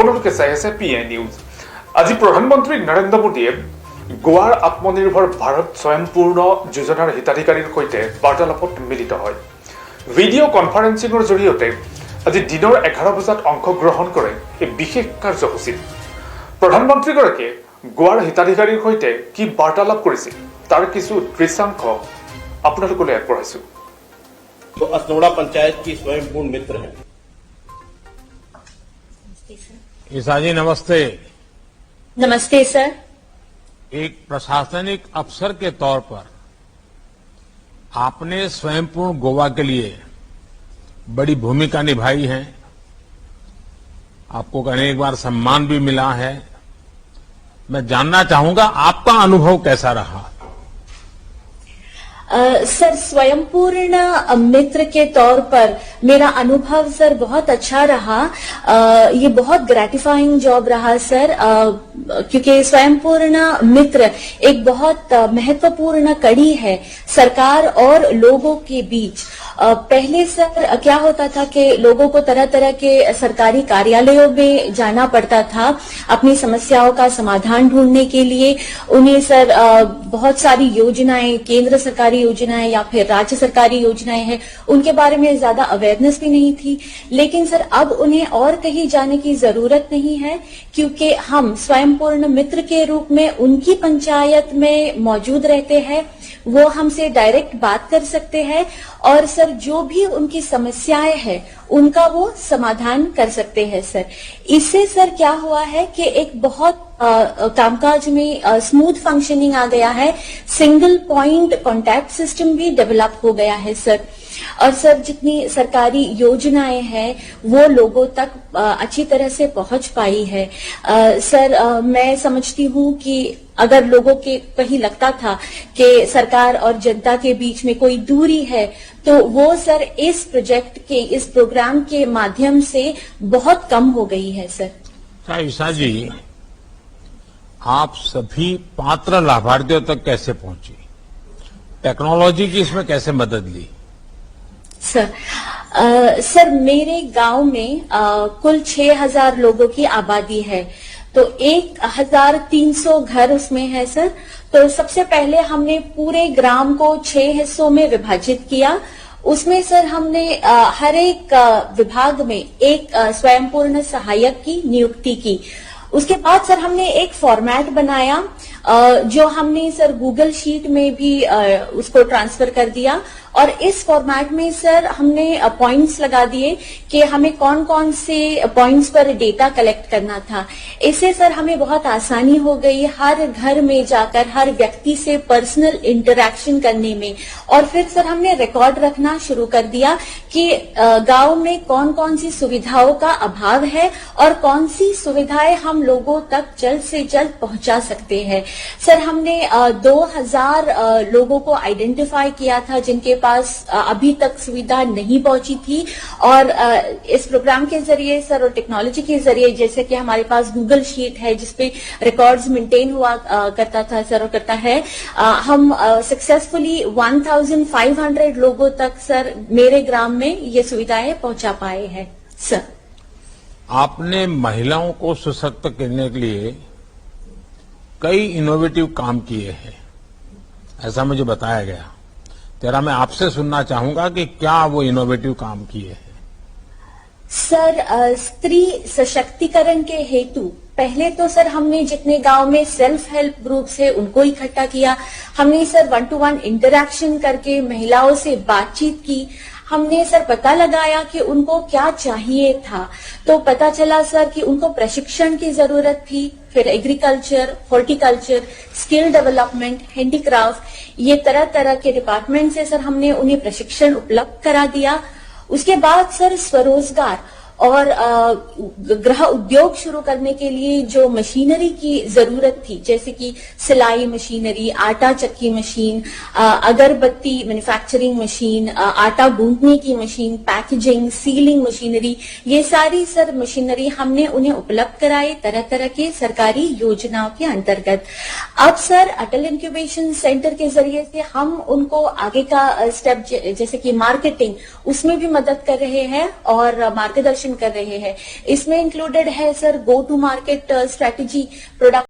আপোনালোকে চাই আছে PI নিউজ। আজি প্ৰধানমন্ত্ৰী নৰেন্দ্ৰ মোদীয়ে গোৱাৰ আত্মনিৰ্ভৰ ভাৰত স্বয়ংপূৰ্ণ যোজনাৰ হিতাধিকাৰীৰ সৈতে বাৰ্তালাপত মিলিত হয়। ভিডিঅ' কনফাৰেন্সিঙৰ জৰিয়তে আজি দিনৰ 11 বজাত অংশগ্ৰহণ কৰে এই বিশেষ কাৰ্যসূচীত। প্ৰধানমন্ত্ৰীগৰাকীয়ে গোৱাৰ হিতাধিকাৰীৰ সৈতে কি বাৰ্তালাপ কৰিছিল তাৰ কিছু দৃশ্যাংশ আপোনালোকলৈ আগবঢ়াইছো। तो असनोड़ा पंचायत की स्वयंपूर्ण मित्र हैं। ईसा जी नमस्ते। नमस्ते सर। एक प्रशासनिक अफसर के तौर पर आपने स्वयंपूर्ण गोवा के लिए बड़ी भूमिका निभाई है। आपको अनेक बार सम्मान भी मिला है। मैं जानना चाहूंगा आपका अनुभव कैसा रहा। सर स्वयंपूर्ण मित्र के तौर पर मेरा अनुभव सर बहुत अच्छा रहा। ये बहुत ग्रेटिफाइंग जॉब रहा सर, क्योंकि स्वयंपूर्ण मित्र एक बहुत महत्वपूर्ण कड़ी है सरकार और लोगों के बीच। पहले सर क्या होता था कि लोगों को तरह तरह के सरकारी कार्यालयों में जाना पड़ता था अपनी समस्याओं का समाधान ढूंढने के लिए। उन्हें सर बहुत सारी योजनाएं, केंद्र सरकारी योजनाएं या फिर राज्य सरकारी योजनाएं हैं, उनके बारे में ज्यादा अवेयरनेस भी नहीं थी। लेकिन सर अब उन्हें और कहीं जाने की जरूरत नहीं है, क्योंकि हम स्वयंपूर्ण मित्र के रूप में उनकी पंचायत में मौजूद रहते हैं। वो हमसे डायरेक्ट बात कर सकते हैं और सर जो भी उनकी समस्याएं हैं उनका वो समाधान कर सकते हैं सर। इससे सर क्या हुआ है कि एक बहुत कामकाज में स्मूथ फंक्शनिंग आ गया है। सिंगल पॉइंट कांटेक्ट सिस्टम भी डेवलप हो गया है सर। और सर जितनी सरकारी योजनाएं हैं वो लोगों तक अच्छी तरह से पहुंच पाई है। सर मैं समझती हूँ कि अगर लोगों के कहीं लगता था कि सरकार और जनता के बीच में कोई दूरी है, तो वो सर इस प्रोजेक्ट के, इस प्रोग्राम के माध्यम से बहुत कम हो गई है सर। ईसा जी, आप सभी पात्र लाभार्थियों तक कैसे पहुंची? टेक्नोलॉजी की इसमें कैसे मदद ली? सर मेरे गांव में कुल 6000 लोगों की आबादी है, तो 1300 घर उसमें है सर। तो सबसे पहले हमने पूरे ग्राम को 6 हिस्सों में विभाजित किया। उसमें सर हमने हर एक विभाग में एक स्वयंपूर्ण सहायक की नियुक्ति की। उसके बाद सर हमने एक फॉर्मेट बनाया जो हमने सर गूगल शीट में भी उसको ट्रांसफर कर दिया। और इस फॉर्मेट में सर हमने पॉइंट्स लगा दिए कि हमें कौन कौन से पॉइंट्स पर डेटा कलेक्ट करना था। इससे सर हमें बहुत आसानी हो गई हर घर में जाकर हर व्यक्ति से पर्सनल इंटरेक्शन करने में। और फिर सर हमने रिकॉर्ड रखना शुरू कर दिया कि गांव में कौन कौन सी सुविधाओं का अभाव है और कौन सी सुविधाएं हम लोगों तक जल्द से जल्द पहुंचा सकते हैं। सर हमने 2000 लोगों को आइडेंटिफाई किया था जिनके पास अभी तक सुविधा नहीं पहुंची थी। और इस प्रोग्राम के जरिए सर और टेक्नोलॉजी के जरिए, जैसे कि हमारे पास गूगल शीट है जिसपे रिकॉर्ड्स मेंटेन हुआ करता था सर और करता है, हम सक्सेसफुली 1500 लोगों तक सर मेरे ग्राम में ये सुविधाएं पहुंचा पाए हैं सर। आपने महिलाओं को सशक्त करने के लिए कई इनोवेटिव काम किए हैं, ऐसा मुझे बताया गया। तेरा मैं आपसे सुनना चाहूंगा कि क्या वो इनोवेटिव काम किए हैं। सर स्त्री सशक्तिकरण के हेतु पहले तो सर हमने जितने गांव में सेल्फ हेल्प ग्रुप्स है उनको इकट्ठा किया। हमने सर 1-to-1 इंटरेक्शन करके महिलाओं से बातचीत की। हमने सर पता लगाया कि उनको क्या चाहिए था। तो पता चला सर कि उनको प्रशिक्षण की जरूरत थी। फिर agriculture, horticulture, skill development, handicraft, ये तरह तरह के डिपार्टमेंट से सर हमने उन्हें प्रशिक्षण उपलब्ध करा दिया। उसके बाद सर स्वरोजगार और गृह उद्योग शुरू करने के लिए जो मशीनरी की जरूरत थी, जैसे कि सिलाई मशीनरी, आटा चक्की मशीन, अगरबत्ती मैन्युफैक्चरिंग मशीन, आटा गूंथने की मशीन, पैकेजिंग, सीलिंग मशीनरी, ये सारी सर मशीनरी हमने उन्हें उपलब्ध कराई तरह तरह के सरकारी योजनाओं के अंतर्गत। अब सर अटल इंक्यूबेशन सेंटर के जरिए से हम उनको आगे का स्टेप, जैसे कि मार्केटिंग, उसमें भी मदद कर रहे हैं और मार्गदर्शन कर रहे हैं। इसमें इंक्लूडेड है sir go to market strategy, product